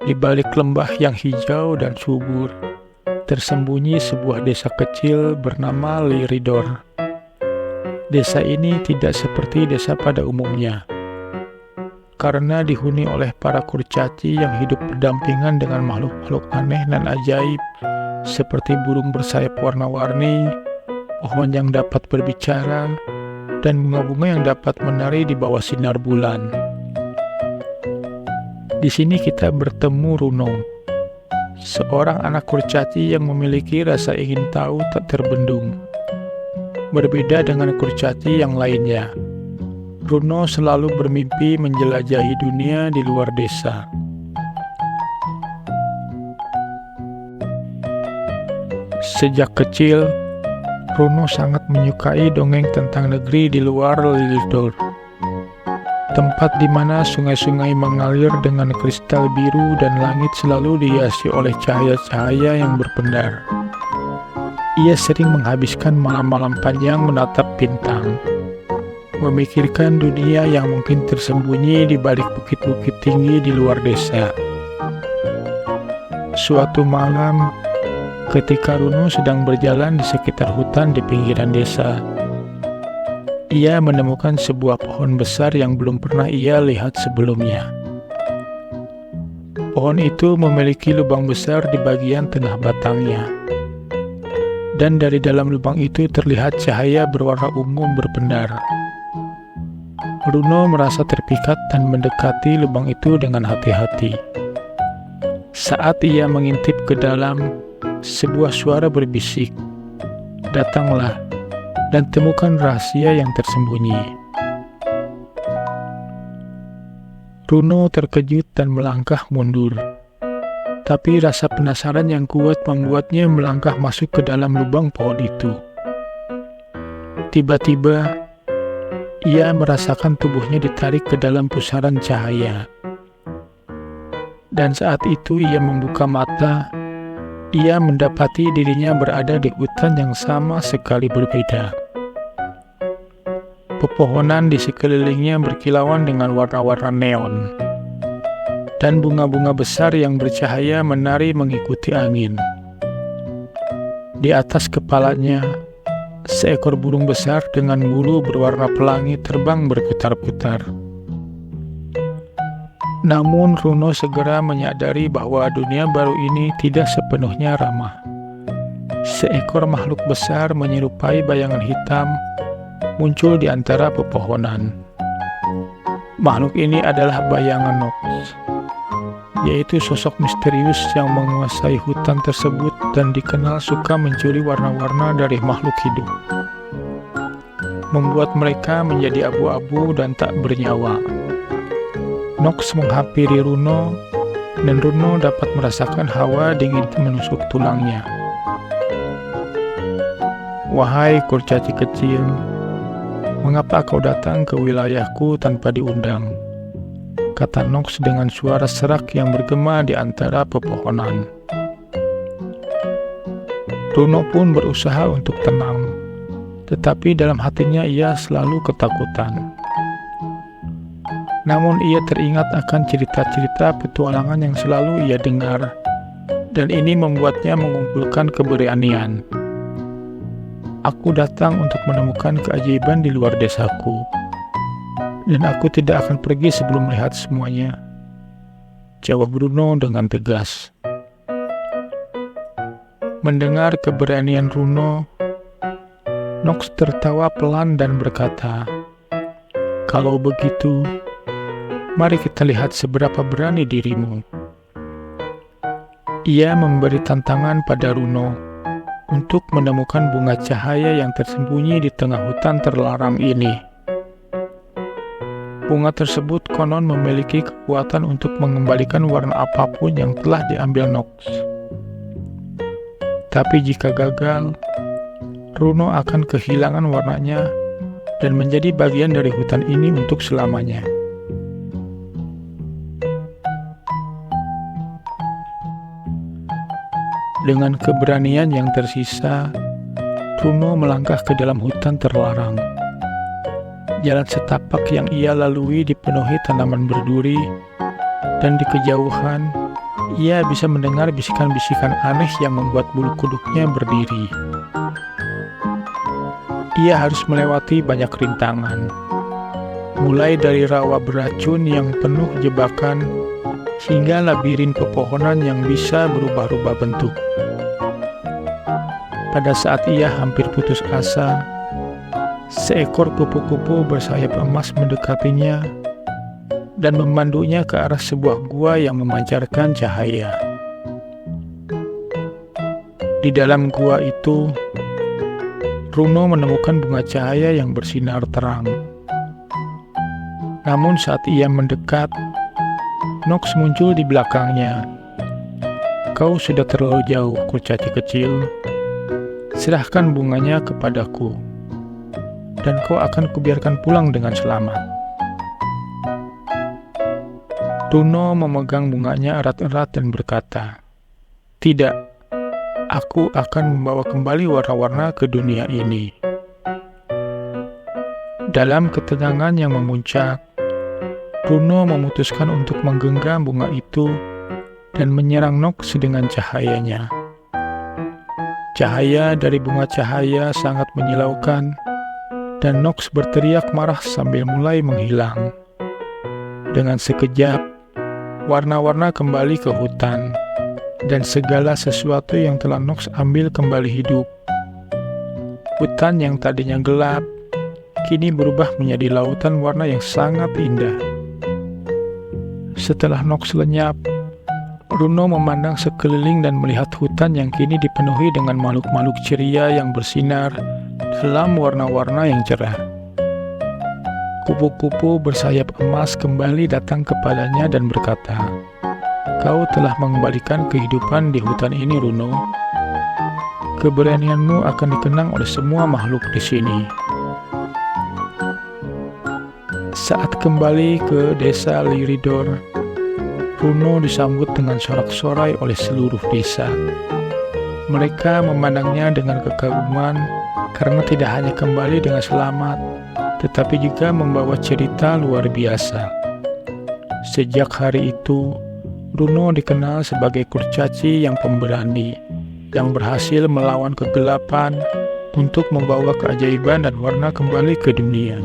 Di balik lembah yang hijau dan subur, tersembunyi sebuah desa kecil bernama Liridor. Desa ini tidak seperti desa pada umumnya, karena dihuni oleh para kurcaci yang hidup berdampingan dengan makhluk-makhluk aneh dan ajaib, seperti burung bersayap warna-warni, pohon yang dapat berbicara, dan bunga-bunga yang dapat menari di bawah sinar bulan. Di sini kita bertemu Runo, seorang anak kurcaci yang memiliki rasa ingin tahu tak terbendung. Berbeda dengan kurcaci yang lainnya, Runo selalu bermimpi menjelajahi dunia di luar desa. Sejak kecil, Runo sangat menyukai dongeng tentang negeri di luar Liridor, tempat di mana sungai-sungai mengalir dengan kristal biru dan langit selalu dihiasi oleh cahaya-cahaya yang berpendar. Ia sering menghabiskan malam-malam panjang menatap bintang, memikirkan dunia yang mungkin tersembunyi di balik bukit-bukit tinggi di luar desa. Suatu malam, ketika Runo sedang berjalan di sekitar hutan di pinggiran desa, ia menemukan sebuah pohon besar yang belum pernah ia lihat sebelumnya. Pohon itu memiliki lubang besar di bagian tengah batangnya, dan dari dalam lubang itu terlihat cahaya berwarna ungu berpendar. Runo merasa terpikat dan mendekati lubang itu dengan hati-hati. Saat ia mengintip ke dalam, sebuah suara berbisik, "Datanglah dan temukan rahasia yang tersembunyi." Runo terkejut dan melangkah mundur, tapi rasa penasaran yang kuat membuatnya melangkah masuk ke dalam lubang pohon itu. Tiba-tiba, ia merasakan tubuhnya ditarik ke dalam pusaran cahaya. Dan saat itu ia membuka mata, ia mendapati dirinya berada di hutan yang sama sekali berbeda. Pepohonan di sekelilingnya berkilauan dengan warna-warna neon, dan bunga-bunga besar yang bercahaya menari mengikuti angin. Di atas kepalanya, seekor burung besar dengan bulu berwarna pelangi terbang berputar-putar. Namun Runo segera menyadari bahwa dunia baru ini tidak sepenuhnya ramah. Seekor makhluk besar menyerupai bayangan hitam muncul di antara pepohonan. Makhluk ini adalah bayangan Nox, yaitu sosok misterius yang menguasai hutan tersebut dan dikenal suka mencuri warna-warna dari makhluk hidup, membuat mereka menjadi abu-abu dan tak bernyawa. Nox menghampiri Runo, dan Runo dapat merasakan hawa dingin menusuk tulangnya. "Wahai kurcaci kecil, mengapa kau datang ke wilayahku tanpa diundang?" kata Nox dengan suara serak yang bergema di antara pepohonan. Runo pun berusaha untuk tenang, tetapi dalam hatinya ia selalu ketakutan. Namun ia teringat akan cerita-cerita petualangan yang selalu ia dengar, dan ini membuatnya mengumpulkan keberanian. "Aku datang untuk menemukan keajaiban di luar desaku, dan aku tidak akan pergi sebelum melihat semuanya," jawab Runo dengan tegas. Mendengar keberanian Runo, Nox tertawa pelan dan berkata, "Kalau begitu, mari kita lihat seberapa berani dirimu." Ia memberi tantangan pada Runo untuk menemukan bunga cahaya yang tersembunyi di tengah hutan terlarang ini. Bunga tersebut konon memiliki kekuatan untuk mengembalikan warna apapun yang telah diambil Nox. Tapi jika gagal, Runo akan kehilangan warnanya dan menjadi bagian dari hutan ini untuk selamanya. Dengan keberanian yang tersisa, Runo melangkah ke dalam hutan terlarang. Jalan setapak yang ia lalui dipenuhi tanaman berduri, dan di kejauhan Ia bisa mendengar bisikan-bisikan aneh yang membuat bulu kuduknya berdiri. Ia harus melewati banyak rintangan, mulai dari rawa beracun yang penuh jebakan hingga labirin pepohonan yang bisa berubah-ubah bentuk. Pada saat ia hampir putus asa, seekor kupu-kupu bersayap emas mendekatinya dan memandunya ke arah sebuah gua yang memancarkan cahaya. Di dalam gua itu, Runo menemukan bunga cahaya yang bersinar terang. Namun saat ia mendekat, Nox muncul di belakangnya. "Kau sudah terlalu jauh, kurcaci kecil. Serahkan bunganya kepadaku, dan kau akan kubiarkan pulang dengan selamat." Runo memegang bunganya erat-erat dan berkata, "Tidak, aku akan membawa kembali warna-warna ke dunia ini." Dalam ketenangan yang memuncak, Runo memutuskan untuk menggenggam bunga itu dan menyerang Nox dengan cahayanya. Cahaya dari bunga cahaya sangat menyilaukan, dan Nox berteriak marah sambil mulai menghilang. Dengan sekejap, warna-warna kembali ke hutan, dan segala sesuatu yang telah Nox ambil kembali hidup. Hutan yang tadinya gelap, kini berubah menjadi lautan warna yang sangat indah. Setelah Nox lenyap, Runo memandang sekeliling dan melihat hutan yang kini dipenuhi dengan makhluk-makhluk ceria yang bersinar dalam warna-warna yang cerah. Kupu-kupu bersayap emas kembali datang kepadanya dan berkata, "Kau telah mengembalikan kehidupan di hutan ini, Runo. Keberanianmu akan dikenang oleh semua makhluk di sini." Saat kembali ke desa Lyridor, Runo disambut dengan sorak-sorai oleh seluruh desa. Mereka memandangnya dengan kekaguman karena tidak hanya kembali dengan selamat, tetapi juga membawa cerita luar biasa. Sejak hari itu, Runo dikenal sebagai kurcaci yang pemberani, yang berhasil melawan kegelapan untuk membawa keajaiban dan warna kembali ke dunia.